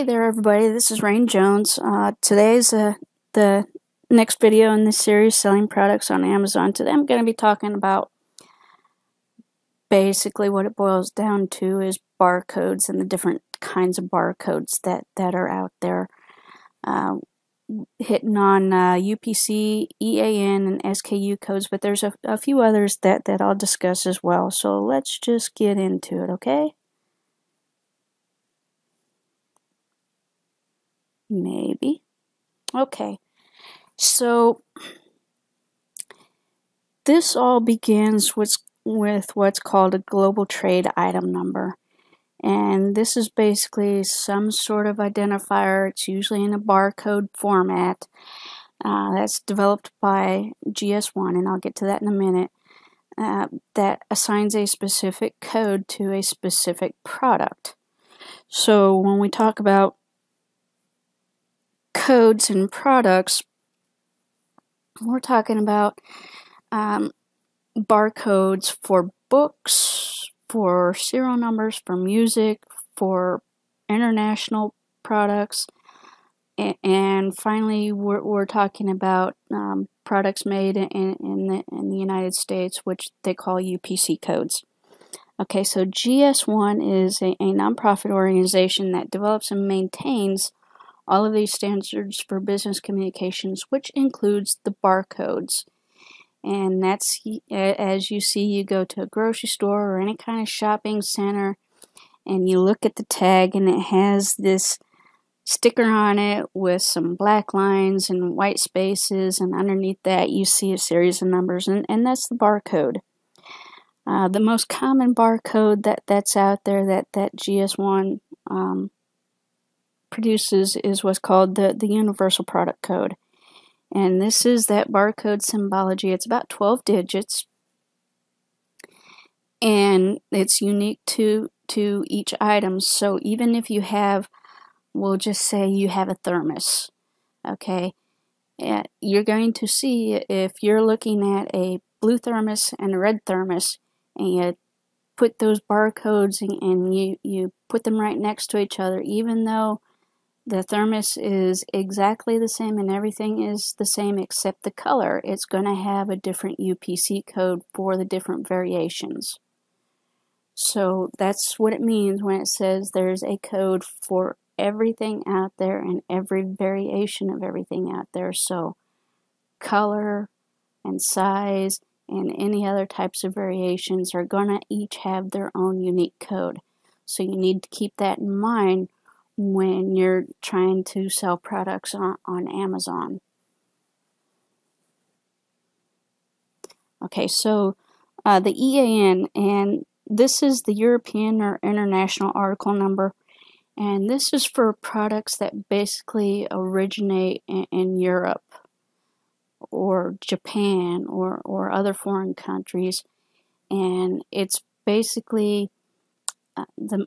Hey there everybody, this is Rain Jones. Today's the next video in this series, Selling Products on Amazon. Today I'm going to be talking about basically what it boils down to is barcodes and the different kinds of barcodes that are out there. Hitting on UPC, EAN, and SKU codes, but there's a few others that I'll discuss as well. So let's just get into it, okay? Maybe. Okay, so this all begins with what's called a global trade item number. And this is basically some sort of identifier. It's usually in a barcode format that's developed by GS1, and I'll get to that in a minute, that assigns a specific code to a specific product. So when we talk about codes and products, we're talking about barcodes for books, for serial numbers, for music, for international products, and finally we're talking about products made in the United States, which they call UPC codes. Okay, so GS1 is a nonprofit organization that develops and maintains all of these standards for business communications, which includes the barcodes. And that's, as you see, you go to a grocery store or any kind of shopping center and you look at the tag and it has this sticker on it with some black lines and white spaces, and underneath that you see a series of numbers, and that's the barcode. The most common barcode that's out there that GS1 produces is what's called the Universal Product Code. And this is that barcode symbology. It's about 12 digits, and it's unique to each item. So even if you have, we'll just say you have a thermos, okay, you're going to see, if you're looking at a blue thermos and a red thermos, and you put those barcodes and you put them right next to each other, even though the thermos is exactly the same and everything is the same except the color, it's going to have a different UPC code for the different variations. So that's what it means when it says there's a code for everything out there and every variation of everything out there. So color and size and any other types of variations are going to each have their own unique code. So you need to keep that in mind when you're trying to sell products on Amazon. Okay, so the EAN, and this is the European or International Article Number, and this is for products that basically originate in Europe or Japan or other foreign countries, and it's basically the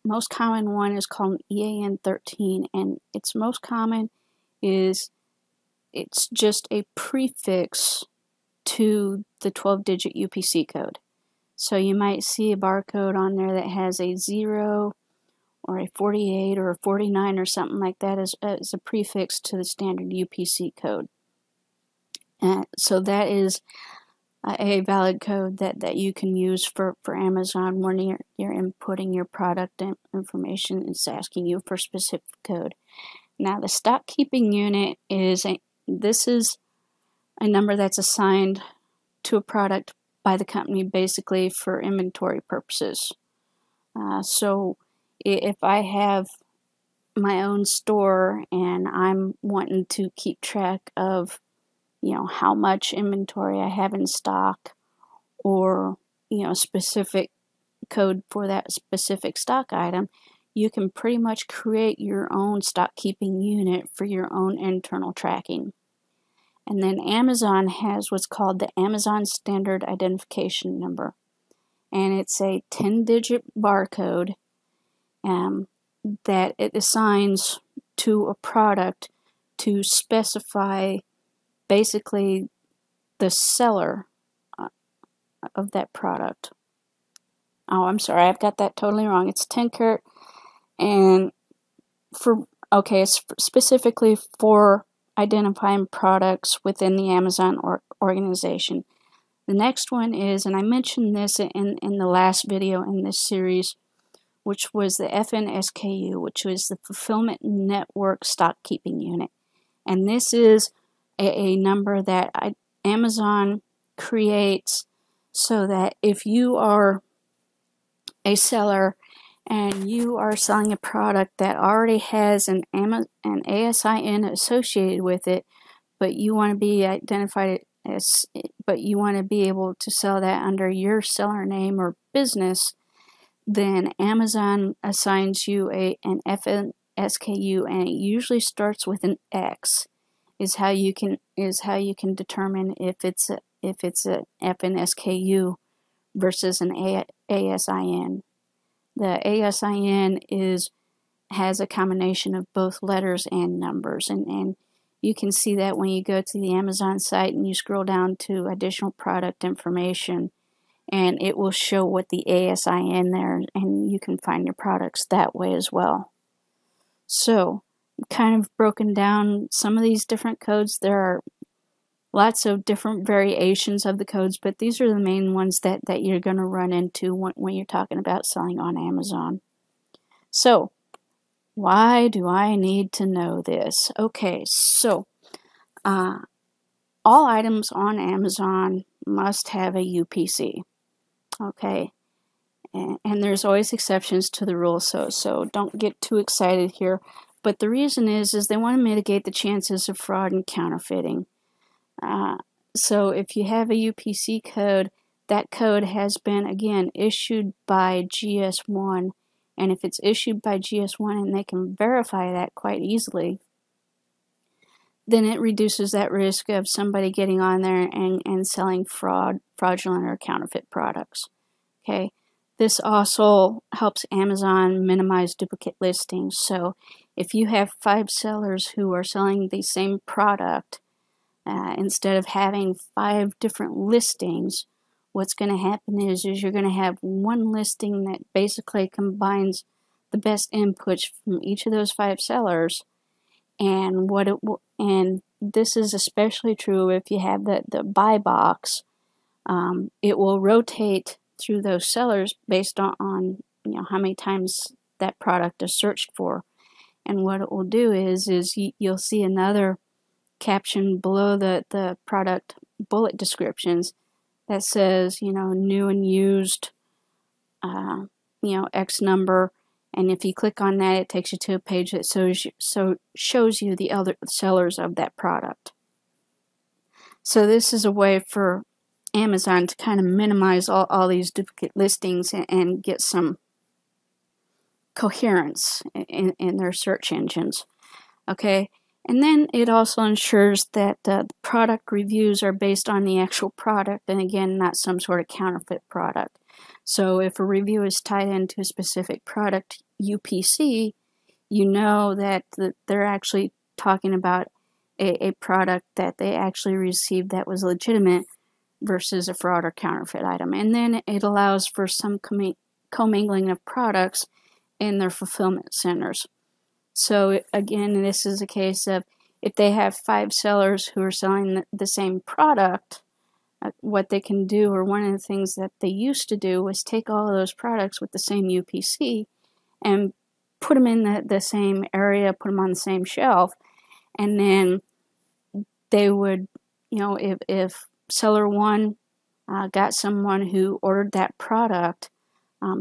most common one is called EAN 13, and its most common is it's just a prefix to the 12-digit UPC code. So you might see a barcode on there that has a 0 or a 48 or a 49 or something like that as a prefix to the standard UPC code. So that is a valid code that you can use for Amazon when you're inputting your product information. It's asking you for a specific code. Now the stock keeping unit is this is a number that's assigned to a product by the company basically for inventory purposes. So if I have my own store and I'm wanting to keep track of how much inventory I have in stock, or a specific code for that specific stock item, you can pretty much create your own stock keeping unit for your own internal tracking. And then Amazon has what's called the Amazon Standard Identification Number, and it's a 10-digit barcode that it assigns to a product to specify basically the seller of that product. Oh, I'm sorry, I've got that totally wrong. It's 10 carat, and it's specifically for identifying products within the Amazon organization. The next one is, and I mentioned this in the last video in this series, which was the SKU, which was the Fulfillment Network Stock Keeping Unit. And this is a number that Amazon creates so that if you are a seller and you are selling a product that already has an ASIN associated with it, but you want to be identified as, but you want to be able to sell that under your seller name or business, then Amazon assigns you an SKU, and it usually starts with an X. Is how you can determine if it's a SKU versus an ASIN. The ASIN has a combination of both letters and numbers, and you can see that when you go to the Amazon site and you scroll down to additional product information, and it will show what the ASIN there, and you can find your products that way as well. So, kind of broken down some of these different codes. There are lots of different variations of the codes, but these are the main ones that you're going to run into when you're talking about selling on Amazon. So, why do I need to know this? Okay, so all items on Amazon must have a UPC. Okay, and there's always exceptions to the rule, so don't get too excited here. But the reason is they want to mitigate the chances of fraud and counterfeiting. So if you have a UPC code, that code has been, again, issued by GS1. And if it's issued by GS1 and they can verify that quite easily, then it reduces that risk of somebody getting on there and selling fraudulent or counterfeit products. Okay. This also helps Amazon minimize duplicate listings. So if you have 5 sellers who are selling the same product, instead of having 5 different listings, what's going to happen is you're going to have one listing that basically combines the best inputs from each of those 5 sellers. And and this is especially true if you have the buy box. It will rotate through those sellers based on how many times that product is searched for. And what it will do is you'll see another caption below the product bullet descriptions that says, new and used, X number. And if you click on that, it takes you to a page that shows you the other sellers of that product. So this is a way for Amazon to kind of minimize all these duplicate listings and get some coherence in their search engines. Okay, and then it also ensures that the product reviews are based on the actual product, and again, not some sort of counterfeit product. So if a review is tied into a specific product UPC, you know that they're actually talking about a product that they actually received that was legitimate versus a fraud or counterfeit item. And then it allows for some commingling of products in their fulfillment centers. So again, this is a case of if they have 5 sellers who are selling the same product, what they can do, or one of the things that they used to do, was take all of those products with the same UPC and put them in the same area, put them on the same shelf, and then they would, if seller 1 got someone who ordered that product,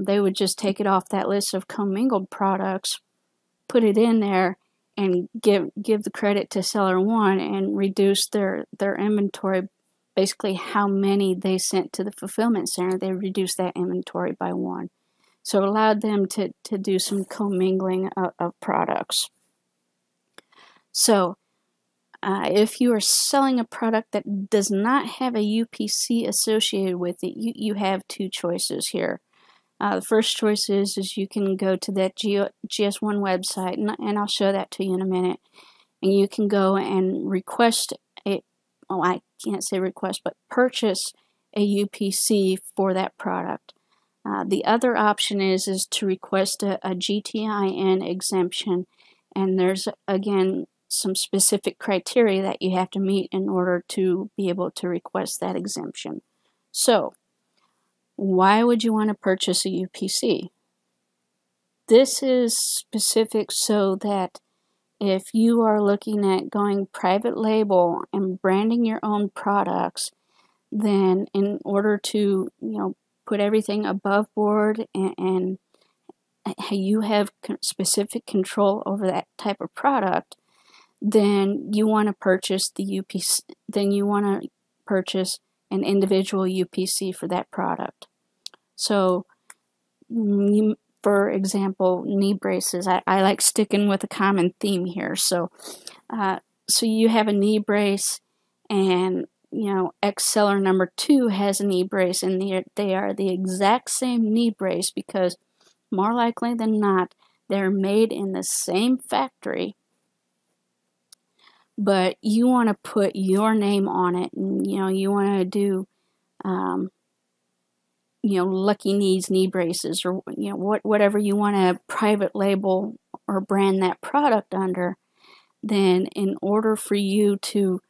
they would just take it off that list of commingled products, put it in there, and give the credit to seller 1 and reduce their inventory. Basically, how many they sent to the fulfillment center, they reduced that inventory by 1. So it allowed them to do some commingling of products. So if you are selling a product that does not have a UPC associated with it, you have 2 choices here. The first choice is you can go to that GS1 website, and I'll show that to you in a minute. And you can go and request I can't say request, but purchase a UPC for that product. The other option is to request a GTIN exemption, And there's, again, some specific criteria that you have to meet in order to be able to request that exemption. So, why would you want to purchase a UPC? This is specific so that if you are looking at going private label and branding your own products, then in order to, put everything above board and you have specific control over that type of product, then you want to purchase the UPC. Then you want to purchase an individual UPC for that product. So, for example, knee braces. I like sticking with a common theme here. So you have a knee brace, and X seller number 2 has a knee brace, and they are the exact same knee brace because more likely than not they're made in the same factory, but you want to put your name on it, and you want to do Lucky Knees knee braces, or whatever you want to private label or brand that product under. Then in order for you to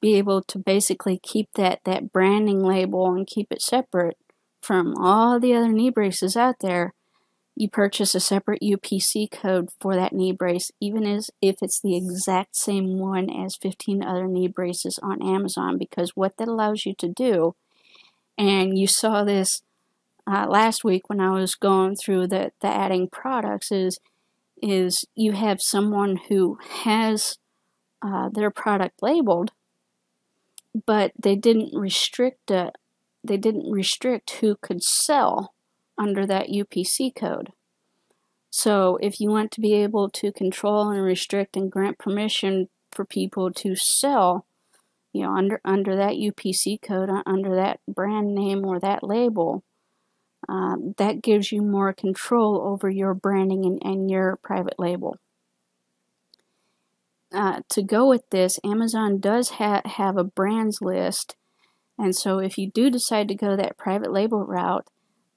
be able to basically keep that branding label and keep it separate from all the other knee braces out there, you purchase a separate UPC code for that knee brace, even as if it's the exact same one as 15 other knee braces on Amazon, because what that allows you to do, and you saw this last week when I was going through the adding products, is you have someone who has their product labeled, but they didn't restrict who could sell under that UPC code. So if you want to be able to control and restrict and grant permission for people to sell, under that UPC code, under that brand name or that label, that gives you more control over your branding and your private label. To go with this, Amazon does have a brands list, and so if you do decide to go that private label route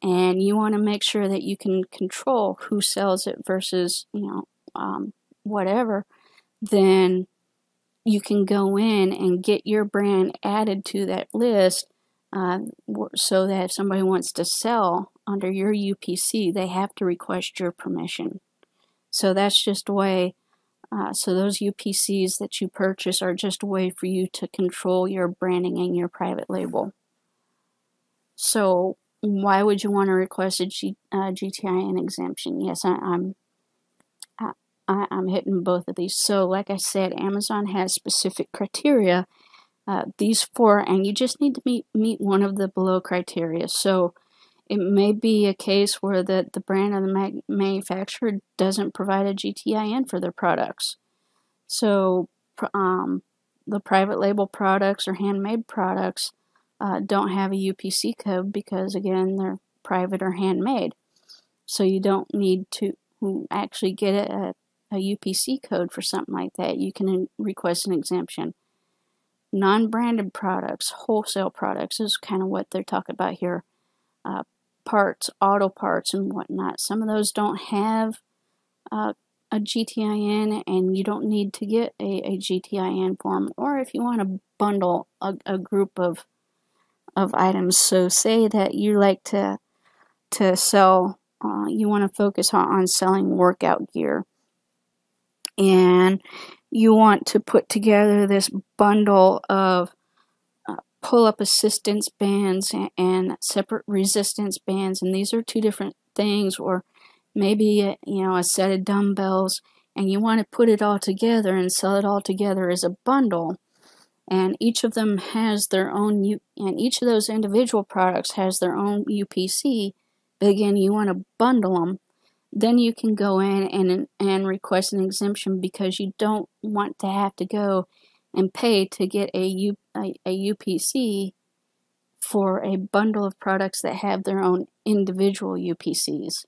and you want to make sure that you can control who sells it versus whatever, then you can go in and get your brand added to that list, so that if somebody wants to sell under your UPC, they have to request your permission. So that's just a way. So those UPCs that you purchase are just a way for you to control your branding and your private label. So why would you want to request a GTIN exemption? Yes, I'm hitting both of these. So like I said, Amazon has specific criteria, these 4, and you just need to meet one of the below criteria. So it may be a case where the brand or the manufacturer doesn't provide a GTIN for their products. So the private label products or handmade products don't have a UPC code because, again, they're private or handmade. So you don't need to actually get a UPC code for something like that. You can request an exemption. Non-branded products, wholesale products, is kind of what they're talking about here. Parts, auto parts, and whatnot. Some of those don't have a GTIN, and you don't need to get a GTIN form. Or if you want to bundle a group of items, so say that you like to sell, you want to focus on selling workout gear, and you want to put together this bundle of pull-up assistance bands and separate resistance bands, and these are 2 different things, or maybe a set of dumbbells, and you want to put it all together and sell it all together as a bundle, and each of them has their own, and each of those individual products has their own UPC, but again, you want to bundle them, then you can go in and request an exemption, because you don't want to have to go and pay to get a UPC for a bundle of products that have their own individual UPCs.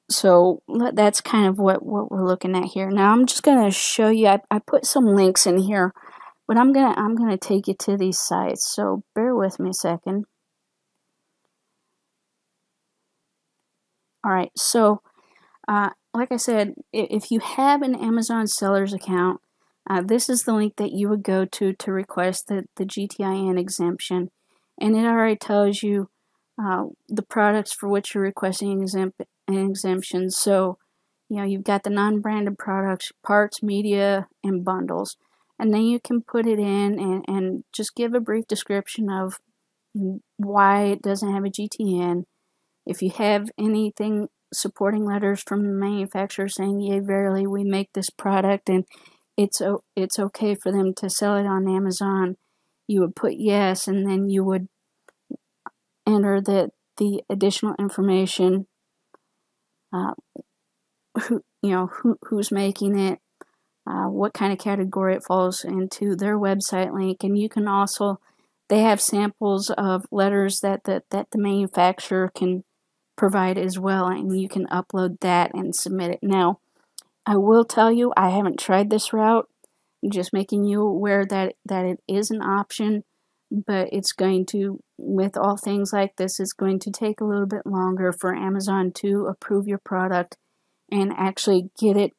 So that's kind of what we're looking at here. Now I'm just going to show you, I put some links in here, but I'm gonna take you to these sites, so bear with me a second. Alright, so like I said, if you have an Amazon seller's account, this is the link that you would go to request the GTIN exemption. And it already tells you the products for which you're requesting an exemption. So, you've got the non-branded products, parts, media, and bundles. And then you can put it in and just give a brief description of why it doesn't have a GTN. If you have anything supporting letters from the manufacturer saying, yea, verily, we make this product and it's okay for them to sell it on Amazon, you would put yes, and then you would enter the additional information, who's making it, what kind of category it falls into, their website link, and you can also, they have samples of letters that the manufacturer can provide as well, and you can upload that and submit it. Now, I will tell you, I haven't tried this route. I'm just making you aware that it is an option, but it's going to, with all things like this, it's going to take a little bit longer for Amazon to approve your product and actually get it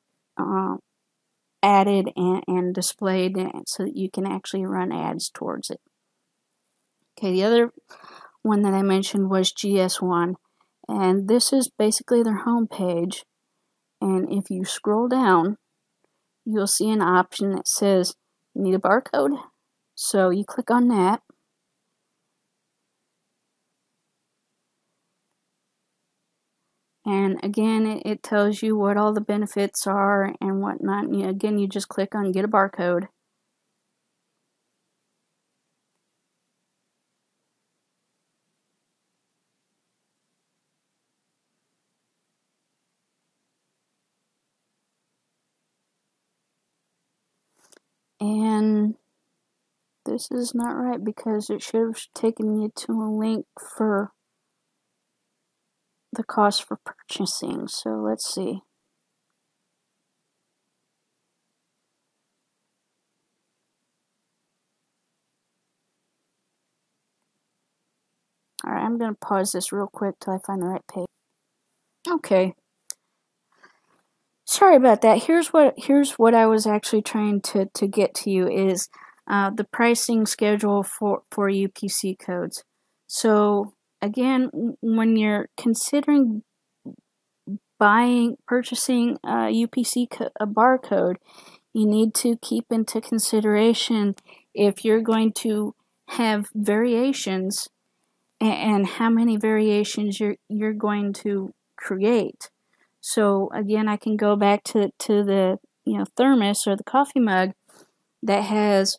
added and displayed so that you can actually run ads towards it. Okay, the other one that I mentioned was GS1, and this is basically their home page. And if you scroll down, you'll see an option that says, need a barcode? So you click on that. And again, it tells you what all the benefits are and whatnot. And again, you just click on get a barcode. And this is not right because it should have taken you to a link for the cost for purchasing. So let's see. Alright, I'm going to pause this real quick till I find the right page. Okay. Sorry about that. Here's what I was actually trying to get to you is the pricing schedule for UPC codes. So again, when you're considering purchasing a UPC a barcode, you need to keep into consideration if you're going to have variations and how many variations you're going to create. So again, I can go back to the thermos or the coffee mug that has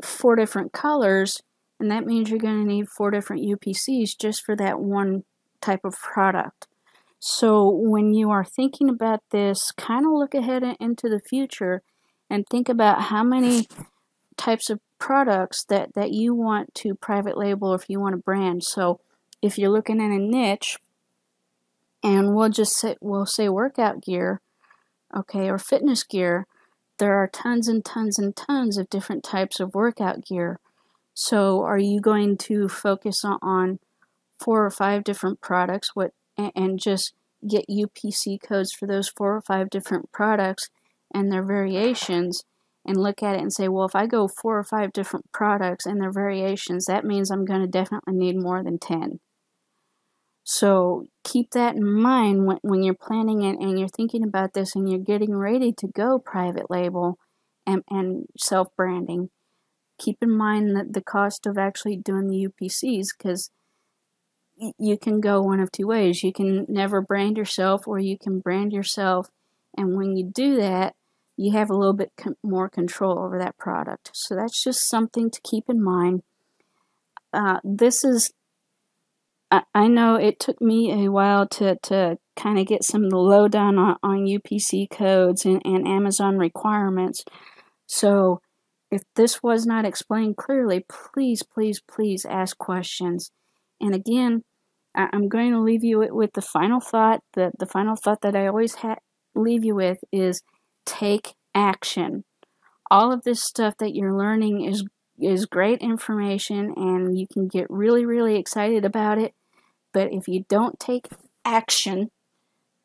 4 different colors, and that means you're going to need 4 different UPCs just for that one type of product. So when you are thinking about this, kind of look ahead into the future and think about how many types of products that you want to private label or if you want to brand. So if you're looking at a niche, and we'll say workout gear, okay, or fitness gear, there are tons and tons and tons of different types of workout gear. So are you going to focus on 4 or 5 different products and just get UPC codes for those 4 or 5 different products and their variations and look at it and say, well, if I go 4 or 5 different products and their variations, that means I'm going to definitely need more than 10. So keep that in mind when you're planning it and you're thinking about this and you're getting ready to go private label and self-branding. Keep in mind that the cost of actually doing the UPCs, because you can go one of 2 ways. You can never brand yourself, or you can brand yourself, and when you do that, you have a little bit more control over that product. So that's just something to keep in mind. This is, I know it took me a while to kind of get some of the lowdown on UPC codes and Amazon requirements. So if this was not explained clearly, please, please, please ask questions. And again, I'm going to leave you with the final thought. The final thought that I always leave you with is take action. All of this stuff that you're learning is great information, and you can get really, really excited about it. But if you don't take action,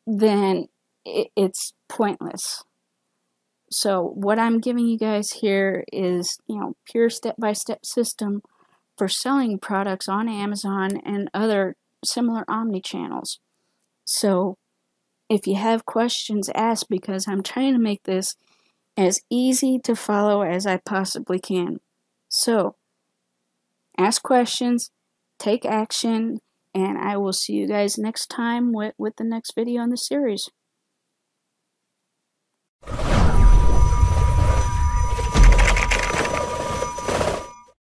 then it's pointless. So what I'm giving you guys here is, pure step-by-step system for selling products on Amazon and other similar omni-channels. So if you have questions, ask, because I'm trying to make this as easy to follow as I possibly can. So ask questions, take action, and I will see you guys next time with the next video in the series.